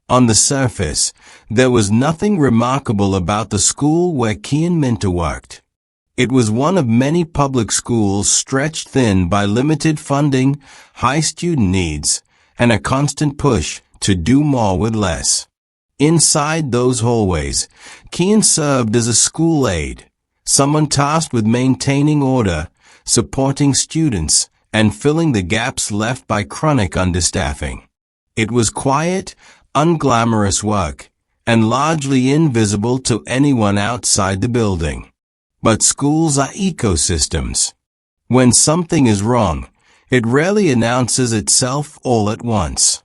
On the surface, there was nothing remarkable about the school where Kian Minter worked. It was one of many public schools stretched thin by limited funding, high student needs, and a constant push to do more with less. Inside those hallways, Kian served as a school aide, someone tasked with maintaining order, supporting students, and filling the gaps left by chronic understaffing. It was quiet, unglamorous work, and largely invisible to anyone outside the building. But schools are ecosystems. When something is wrong, it rarely announces itself all at once.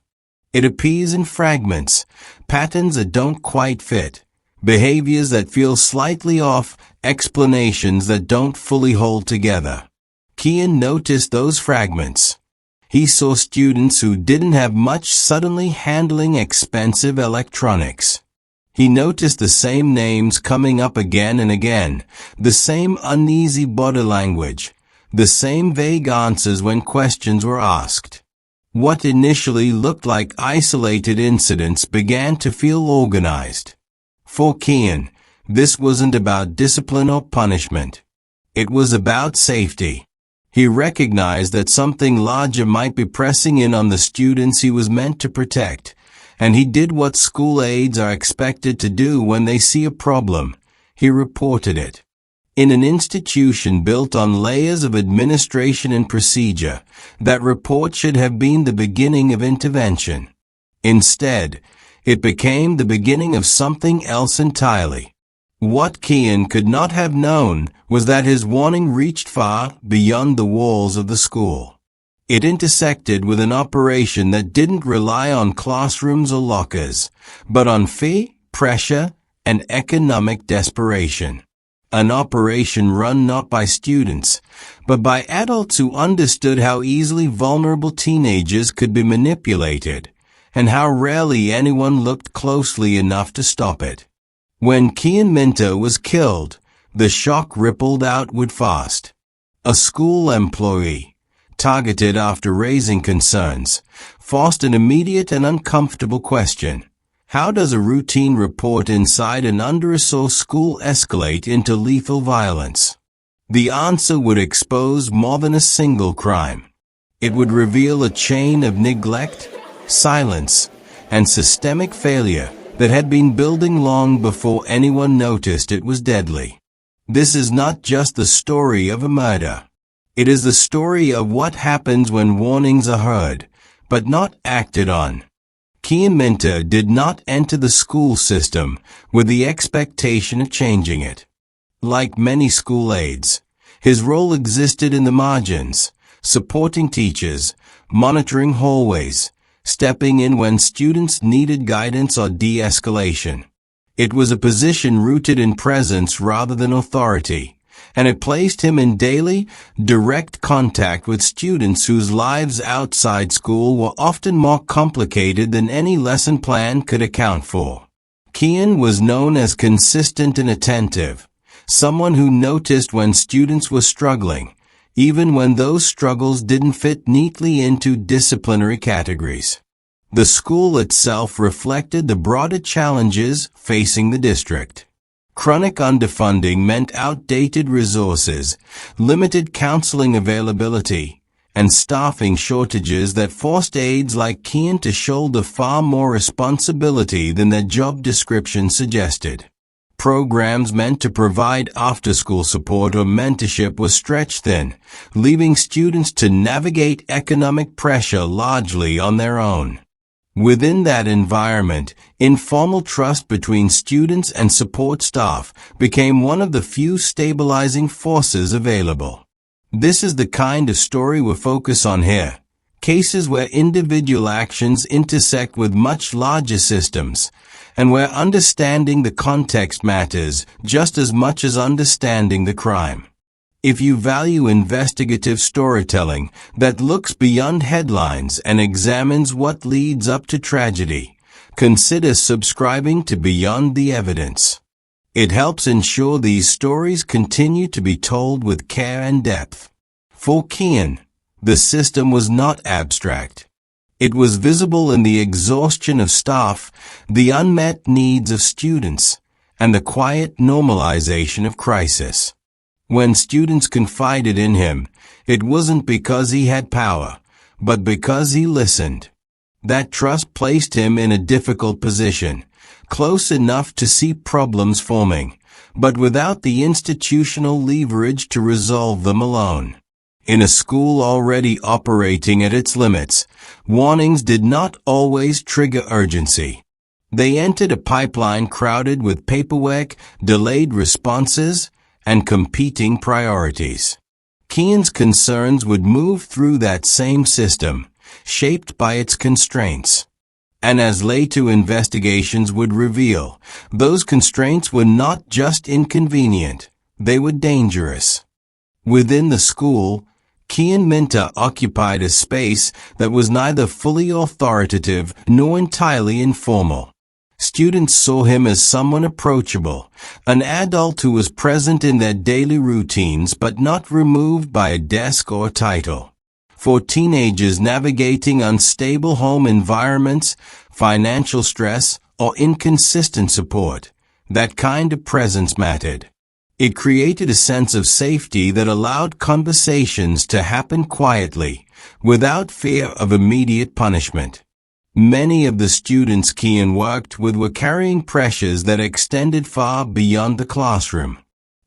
It appears in fragments, patterns that don't quite fit, behaviors that feel slightly off, explanations that don't fully hold together. Kian noticed those fragments. He saw students who didn't have much suddenly handling expensive electronics. He noticed the same names coming up again and again, the same uneasy body language, the same vague answers when questions were asked. What initially looked like isolated incidents began to feel organized. For Kian, this wasn't about discipline or punishment. It was about safety. He recognized that something larger might be pressing in on the students he was meant to protect, and he did what school aides are expected to do when they see a problem. He reported it. In an institution built on layers of administration and procedure, that report should have been the beginning of intervention. Instead, it became the beginning of something else entirely. What Kian could not have known was that his warning reached far beyond the walls of the school. It intersected with an operation that didn't rely on classrooms or lockers, but on fear, pressure, and economic desperation. An operation run not by students, but by adults who understood how easily vulnerable teenagers could be manipulated, and how rarely anyone looked closely enough to stop it. When Kian Minter was killed, the shock rippled outward fast. A school employee, targeted after raising concerns, forced an immediate and uncomfortable question. How does a routine report inside an under-resourced school escalate into lethal violence? The answer would expose more than a single crime. It would reveal a chain of neglect, silence, and systemic failure that had been building long before anyone noticed it was deadly. This is not just the story of a murder. It is the story of what happens when warnings are heard, but not acted on. Kian Minter did not enter the school system with the expectation of changing it. Like many school aides, his role existed in the margins, supporting teachers, monitoring hallways, stepping in when students needed guidance or de-escalation. It was a position rooted in presence rather than authority, and it placed him in daily, direct contact with students whose lives outside school were often more complicated than any lesson plan could account for. Kian was known as consistent and attentive, someone who noticed when students were struggling, even when those struggles didn't fit neatly into disciplinary categories. The school itself reflected the broader challenges facing the district. Chronic underfunding meant outdated resources, limited counseling availability, and staffing shortages that forced aides like Kian to shoulder far more responsibility than their job description suggested. Programs meant to provide after-school support or mentorship were stretched thin, leaving students to navigate economic pressure largely on their own. Within that environment, informal trust between students and support staff became one of the few stabilizing forces available. This is the kind of story we focus on here. Cases where individual actions intersect with much larger systems, and where understanding the context matters just as much as understanding the crime. If you value investigative storytelling that looks beyond headlines and examines what leads up to tragedy, consider subscribing to Beyond the Evidence. It helps ensure these stories continue to be told with care and depth. For Kian, the system was not abstract. It was visible in the exhaustion of staff, the unmet needs of students, and the quiet normalization of crisis. When students confided in him, it wasn't because he had power, but because he listened. That trust placed him in a difficult position, close enough to see problems forming, but without the institutional leverage to resolve them alone. In a school already operating at its limits, warnings did not always trigger urgency. They entered a pipeline crowded with paperwork, delayed responses, and competing priorities. Kian's concerns would move through that same system, shaped by its constraints. And as later investigations would reveal, those constraints were not just inconvenient, they were dangerous. Within the school, Kian Minta occupied a space that was neither fully authoritative nor entirely informal. Students saw him as someone approachable, an adult who was present in their daily routines but not removed by a desk or title. For teenagers navigating unstable home environments, financial stress, or inconsistent support, that kind of presence mattered. It created a sense of safety that allowed conversations to happen quietly, without fear of immediate punishment. Many of the students Kian worked with were carrying pressures that extended far beyond the classroom.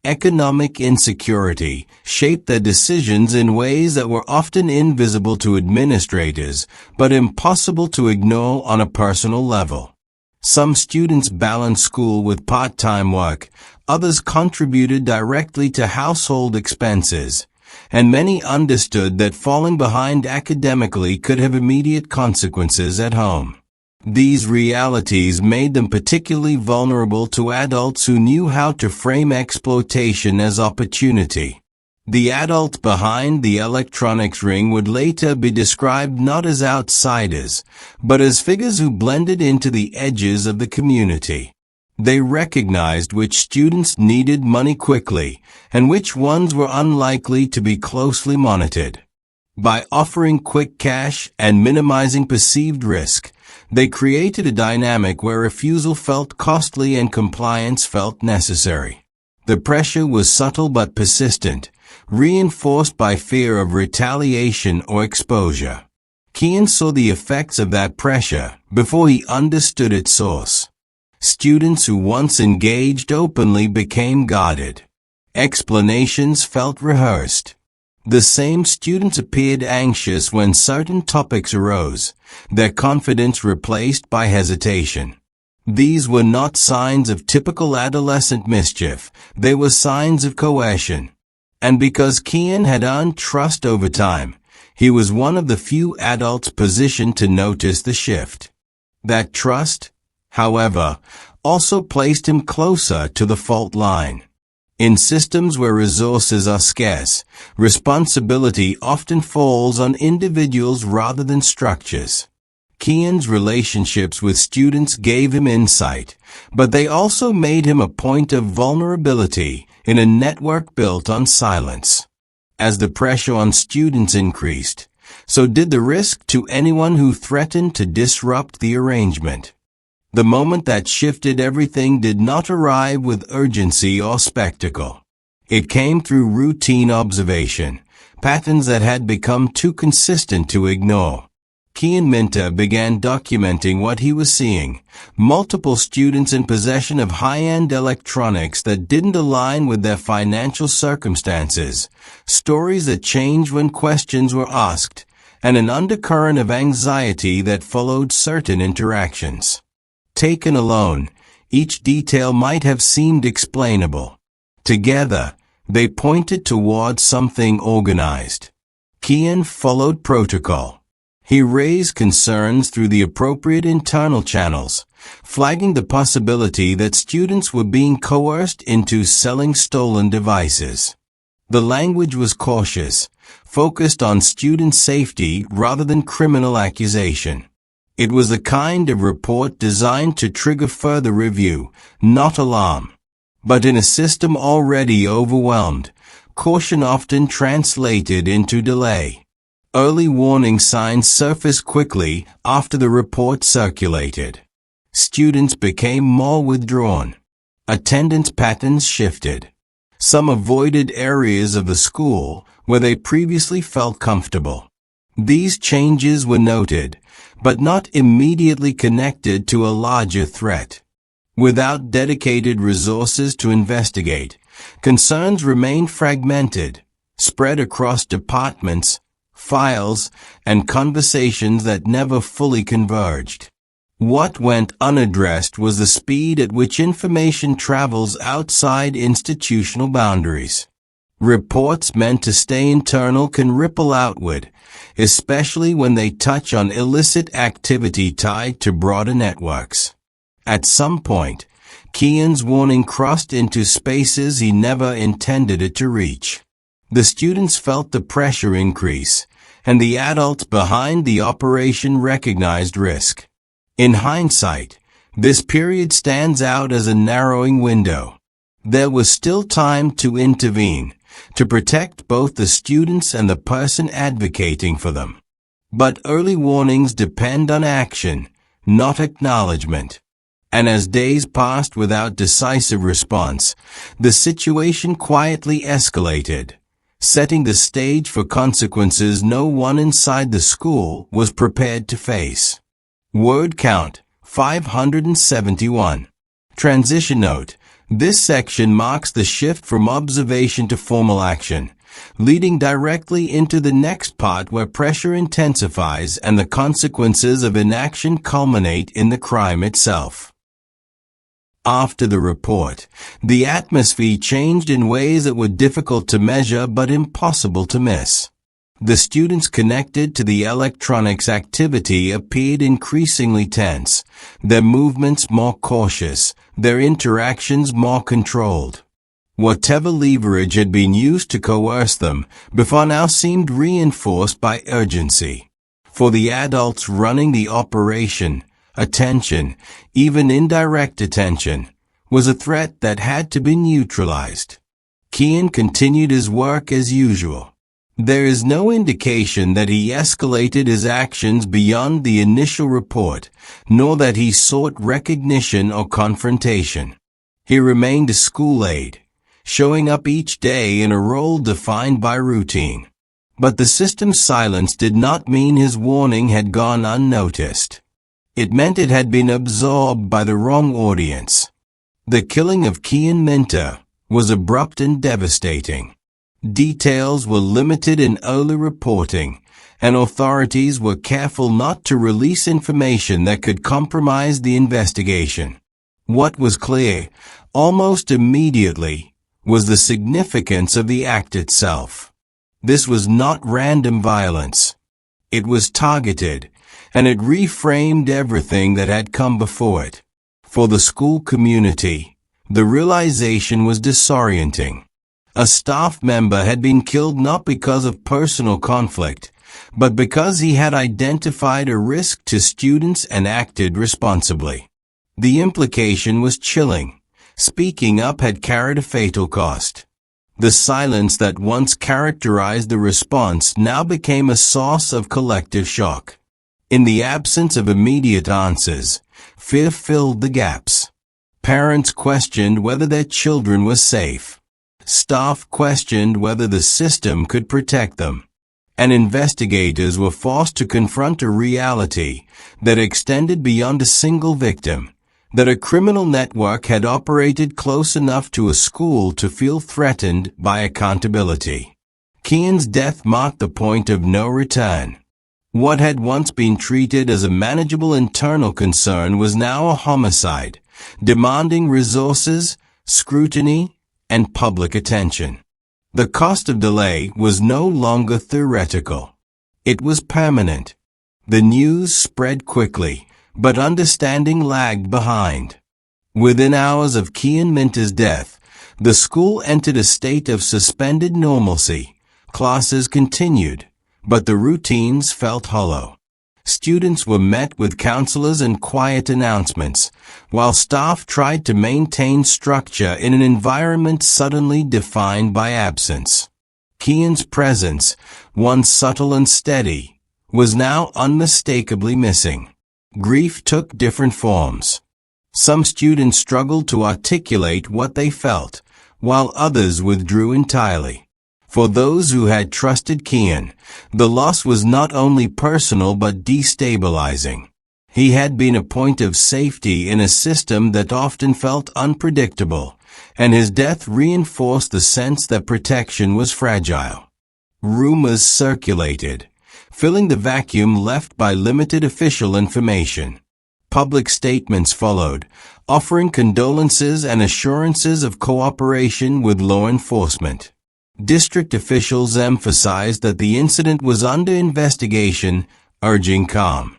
Economic insecurity shaped their decisions in ways that were often invisible to administrators, but impossible to ignore on a personal level. Some students balanced school with part-time work, others contributed directly to household expenses, and many understood that falling behind academically could have immediate consequences at home. These realities made them particularly vulnerable to adults who knew how to frame exploitation as opportunity. The adults behind the electronics ring would later be described not as outsiders, but as figures who blended into the edges of the community. They recognized which students needed money quickly, and which ones were unlikely to be closely monitored. By offering quick cash and minimizing perceived risk, they created a dynamic where refusal felt costly and compliance felt necessary. The pressure was subtle but persistent, reinforced by fear of retaliation or exposure. Kian saw the effects of that pressure before he understood its source. Students who once engaged openly became guarded. Explanations felt rehearsed. The same students appeared anxious when certain topics arose, their confidence replaced by hesitation. These were not signs of typical adolescent mischief, they were signs of coercion. And because Kian had earned trust over time, he was one of the few adults positioned to notice the shift. That trust, however, also placed him closer to the fault line. In systems where resources are scarce, responsibility often falls on individuals rather than structures. Kian's relationships with students gave him insight, but they also made him a point of vulnerability in a network built on silence. As the pressure on students increased, so did the risk to anyone who threatened to disrupt the arrangement. The moment that shifted everything did not arrive with urgency or spectacle. It came through routine observation, patterns that had become too consistent to ignore. Kian Minta began documenting what he was seeing: multiple students in possession of high-end electronics that didn't align with their financial circumstances, stories that changed when questions were asked, and an undercurrent of anxiety that followed certain interactions. Taken alone, each detail might have seemed explainable. Together, they pointed toward something organized. Kian followed protocol. He raised concerns through the appropriate internal channels, flagging the possibility that students were being coerced into selling stolen devices. The language was cautious, focused on student safety rather than criminal accusation. It was the kind of report designed to trigger further review, not alarm. But in a system already overwhelmed, caution often translated into delay. Early warning signs surfaced quickly after the report circulated. Students became more withdrawn. Attendance patterns shifted. Some avoided areas of the school where they previously felt comfortable. These changes were noted, but not immediately connected to a larger threat. Without dedicated resources to investigate, concerns remained fragmented, spread across departments, files, and conversations that never fully converged. What went unaddressed was the speed at which information travels outside institutional boundaries. Reports meant to stay internal can ripple outward, especially when they touch on illicit activity tied to broader networks. At some point, Kian's warning crossed into spaces he never intended it to reach. The students felt the pressure increase, and the adults behind the operation recognized risk. In hindsight, this period stands out as a narrowing window. There was still time to intervene, to protect both the students and the person advocating for them. But early warnings depend on action, not acknowledgement. And as days passed without decisive response, the situation quietly escalated, setting the stage for consequences no one inside the school was prepared to face. Word count, 571. Transition note. This section marks the shift from observation to formal action, leading directly into the next part where pressure intensifies and the consequences of inaction culminate in the crime itself. After the report, the atmosphere changed in ways that were difficult to measure but impossible to miss. The students connected to the electronics activity appeared increasingly tense, their movements more cautious, their interactions more controlled. Whatever leverage had been used to coerce them before now seemed reinforced by urgency. For the adults running the operation, attention, even indirect attention, was a threat that had to be neutralized. Kian continued his work as usual. There is no indication that he escalated his actions beyond the initial report, nor that he sought recognition or confrontation. He remained a school aide, showing up each day in a role defined by routine. But the system's silence did not mean his warning had gone unnoticed. It meant it had been absorbed by the wrong audience. The killing of Kian Minter was abrupt and devastating. Details were limited in early reporting, and authorities were careful not to release information that could compromise the investigation. What was clear, almost immediately, was the significance of the act itself. This was not random violence. It was targeted, and it reframed everything that had come before it. For the school community, the realization was disorienting. A staff member had been killed not because of personal conflict, but because he had identified a risk to students and acted responsibly. The implication was chilling. Speaking up had carried a fatal cost. The silence that once characterized the response now became a source of collective shock. In the absence of immediate answers, fear filled the gaps. Parents questioned whether their children were safe. Staff questioned whether the system could protect them. And investigators were forced to confront a reality that extended beyond a single victim, that a criminal network had operated close enough to a school to feel threatened by accountability. Kian's death marked the point of no return. What had once been treated as a manageable internal concern was now a homicide, demanding resources, scrutiny, and public attention. The cost of delay was no longer theoretical. It was permanent. The news spread quickly, but understanding lagged behind. Within hours of Kian Minter's death, the school entered a state of suspended normalcy. Classes continued, but the routines felt hollow. Students were met with counselors and quiet announcements, while staff tried to maintain structure in an environment suddenly defined by absence. Kian's presence, once subtle and steady, was now unmistakably missing. Grief took different forms. Some students struggled to articulate what they felt, while others withdrew entirely. For those who had trusted Kian, the loss was not only personal but destabilizing. He had been a point of safety in a system that often felt unpredictable, and his death reinforced the sense that protection was fragile. Rumors circulated, filling the vacuum left by limited official information. Public statements followed, offering condolences and assurances of cooperation with law enforcement. District officials emphasized that the incident was under investigation, urging calm.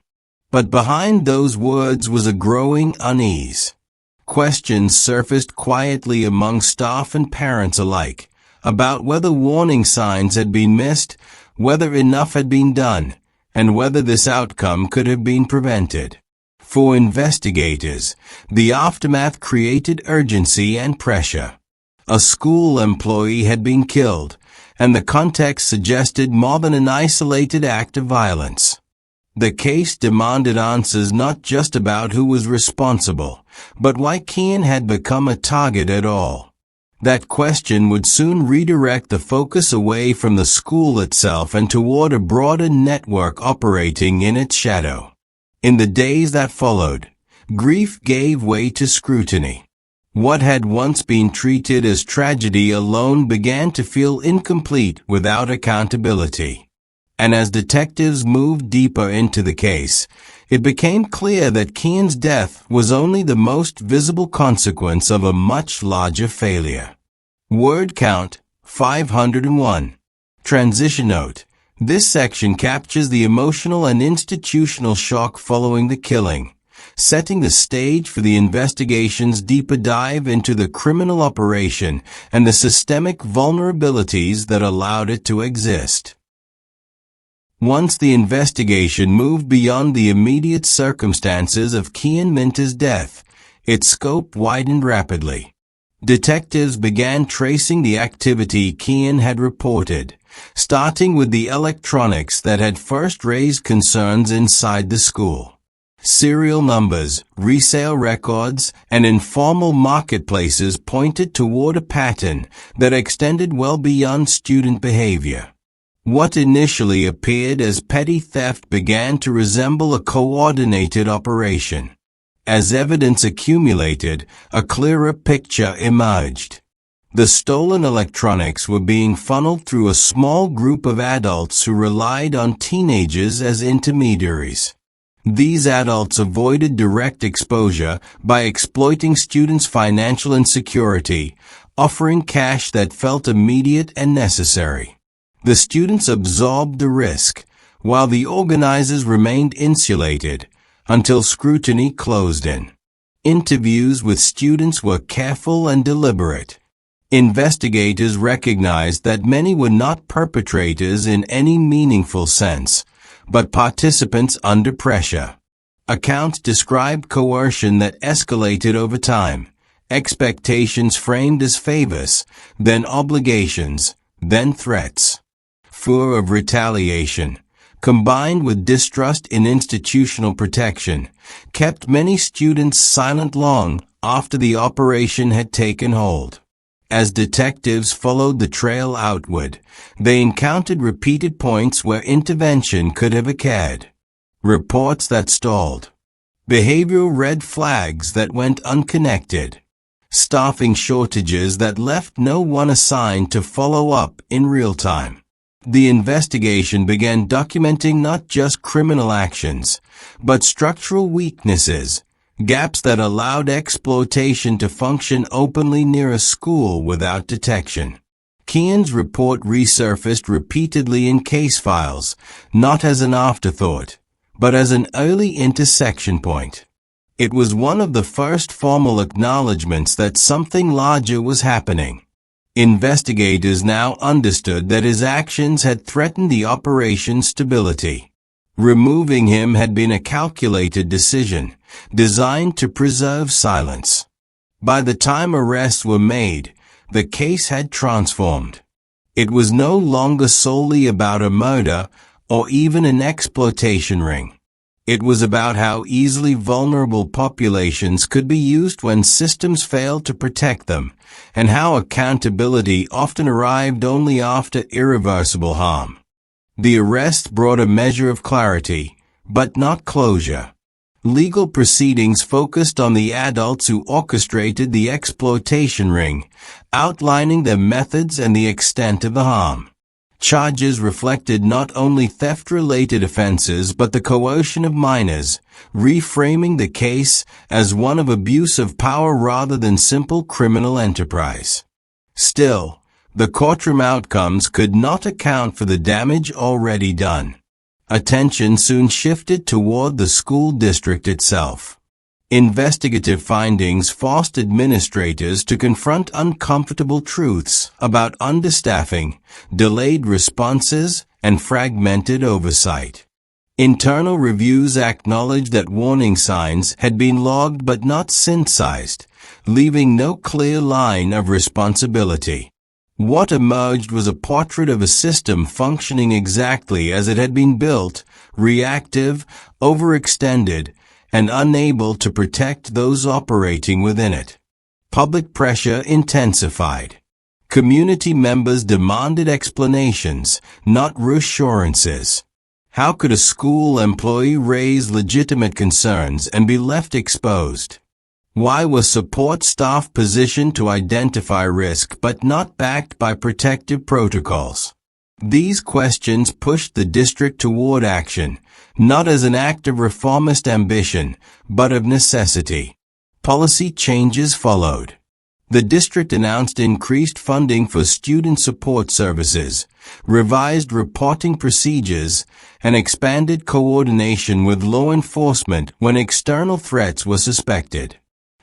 But behind those words was a growing unease. Questions surfaced quietly among staff and parents alike, about whether warning signs had been missed, whether enough had been done, and whether this outcome could have been prevented. For investigators, the aftermath created urgency and pressure. A school employee had been killed, and the context suggested more than an isolated act of violence. The case demanded answers not just about who was responsible, but why Kian had become a target at all. That question would soon redirect the focus away from the school itself and toward a broader network operating in its shadow. In the days that followed, grief gave way to scrutiny. What had once been treated as tragedy alone began to feel incomplete without accountability. And as detectives moved deeper into the case, it became clear that Kian's death was only the most visible consequence of a much larger failure. Word count 501. Transition note. This section captures the emotional and institutional shock following the killing, setting the stage for the investigation's deeper dive into the criminal operation and the systemic vulnerabilities that allowed it to exist. Once the investigation moved beyond the immediate circumstances of Kian Minter's death, its scope widened rapidly. Detectives began tracing the activity Kian had reported, starting with the electronics that had first raised concerns inside the school. Serial numbers, resale records, and informal marketplaces pointed toward a pattern that extended well beyond student behavior. What initially appeared as petty theft began to resemble a coordinated operation. As evidence accumulated, a clearer picture emerged. The stolen electronics were being funneled through a small group of adults who relied on teenagers as intermediaries. These adults avoided direct exposure by exploiting students' financial insecurity, offering cash that felt immediate and necessary. The students absorbed the risk, while the organizers remained insulated, until scrutiny closed in. Interviews with students were careful and deliberate. Investigators recognized that many were not perpetrators in any meaningful sense, but participants under pressure. Accounts described coercion that escalated over time, expectations framed as favors, then obligations, then threats. Fear of retaliation, combined with distrust in institutional protection, kept many students silent long after the operation had taken hold. As detectives followed the trail outward, they encountered repeated points where intervention could have occurred. Reports that stalled. Behavioral red flags that went unconnected. Staffing shortages that left no one assigned to follow up in real time. The investigation began documenting not just criminal actions, but structural weaknesses, gaps that allowed exploitation to function openly near a school without detection. Kian's report resurfaced repeatedly in case files, not as an afterthought, but as an early intersection point. It was one of the first formal acknowledgments that something larger was happening. Investigators now understood that his actions had threatened the operation's stability. Removing him had been a calculated decision, designed to preserve silence. By the time arrests were made, the case had transformed. It was no longer solely about a murder or even an exploitation ring. It was about how easily vulnerable populations could be used when systems failed to protect them, and how accountability often arrived only after irreversible harm. The arrest brought a measure of clarity, but not closure. Legal proceedings focused on the adults who orchestrated the exploitation ring, outlining their methods and the extent of the harm. Charges reflected not only theft-related offenses but the coercion of minors, reframing the case as one of abuse of power rather than simple criminal enterprise. Still, the courtroom outcomes could not account for the damage already done. Attention soon shifted toward the school district itself. Investigative findings forced administrators to confront uncomfortable truths about understaffing, delayed responses, and fragmented oversight. Internal reviews acknowledged that warning signs had been logged but not synthesized, leaving no clear line of responsibility. What emerged was a portrait of a system functioning exactly as it had been built, reactive, overextended, and unable to protect those operating within it. Public pressure intensified. Community members demanded explanations, not reassurances. How could a school employee raise legitimate concerns and be left exposed? Why was support staff positioned to identify risk but not backed by protective protocols? These questions pushed the district toward action, not as an act of reformist ambition, but of necessity. Policy changes followed. The district announced increased funding for student support services, revised reporting procedures, and expanded coordination with law enforcement when external threats were suspected.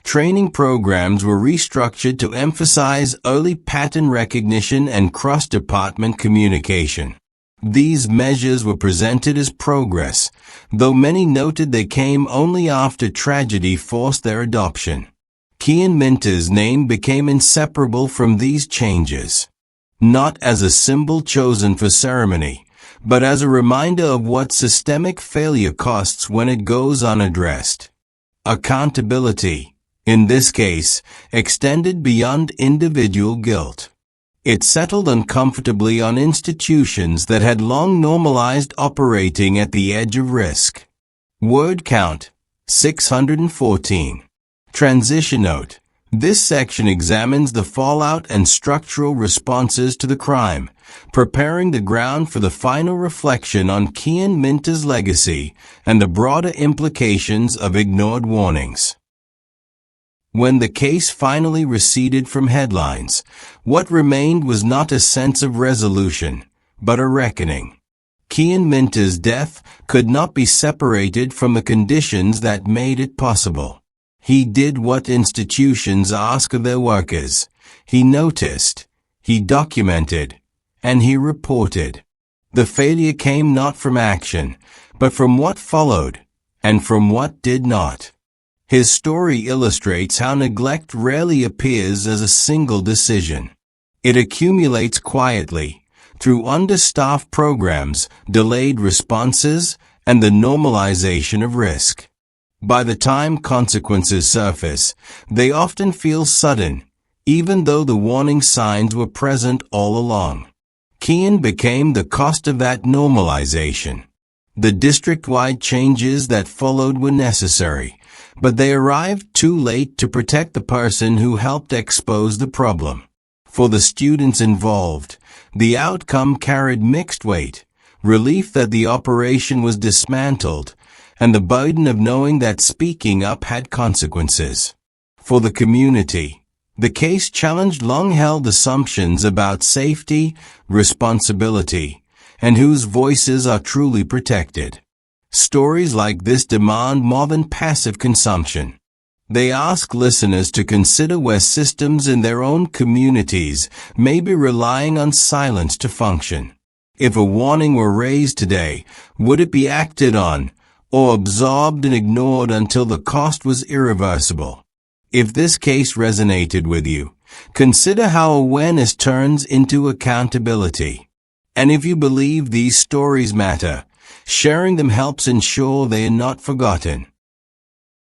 Training programs were restructured to emphasize early pattern recognition and cross-department communication. These measures were presented as progress, though many noted they came only after tragedy forced their adoption. Kian Minter's name became inseparable from these changes, not as a symbol chosen for ceremony, but as a reminder of what systemic failure costs when it goes unaddressed. Accountability, in this case, extended beyond individual guilt. It settled uncomfortably on institutions that had long normalized operating at the edge of risk. Word count, 614. Transition note. This section examines the fallout and structural responses to the crime, preparing the ground for the final reflection on Kian Minter's legacy and the broader implications of ignored warnings. When the case finally receded from headlines, what remained was not a sense of resolution, but a reckoning. Kian Minter's death could not be separated from the conditions that made it possible. He did what institutions ask of their workers. He noticed, he documented, and he reported. The failure came not from action, but from what followed, and from what did not. His story illustrates how neglect rarely appears as a single decision. It accumulates quietly, through understaffed programs, delayed responses, and the normalization of risk. By the time consequences surface, they often feel sudden, even though the warning signs were present all along. Kian became the cost of that normalization. The district-wide changes that followed were necessary, but they arrived too late to protect the person who helped expose the problem. For the students involved, the outcome carried mixed weight, relief that the operation was dismantled, and the burden of knowing that speaking up had consequences. For the community, the case challenged long-held assumptions about safety, responsibility, and whose voices are truly protected. Stories like this demand more than passive consumption. They ask listeners to consider where systems in their own communities may be relying on silence to function. If a warning were raised today, would it be acted on, or absorbed and ignored until the cost was irreversible? If this case resonated with you, Consider how awareness turns into accountability. And if you believe these stories matter, sharing them helps ensure they are not forgotten.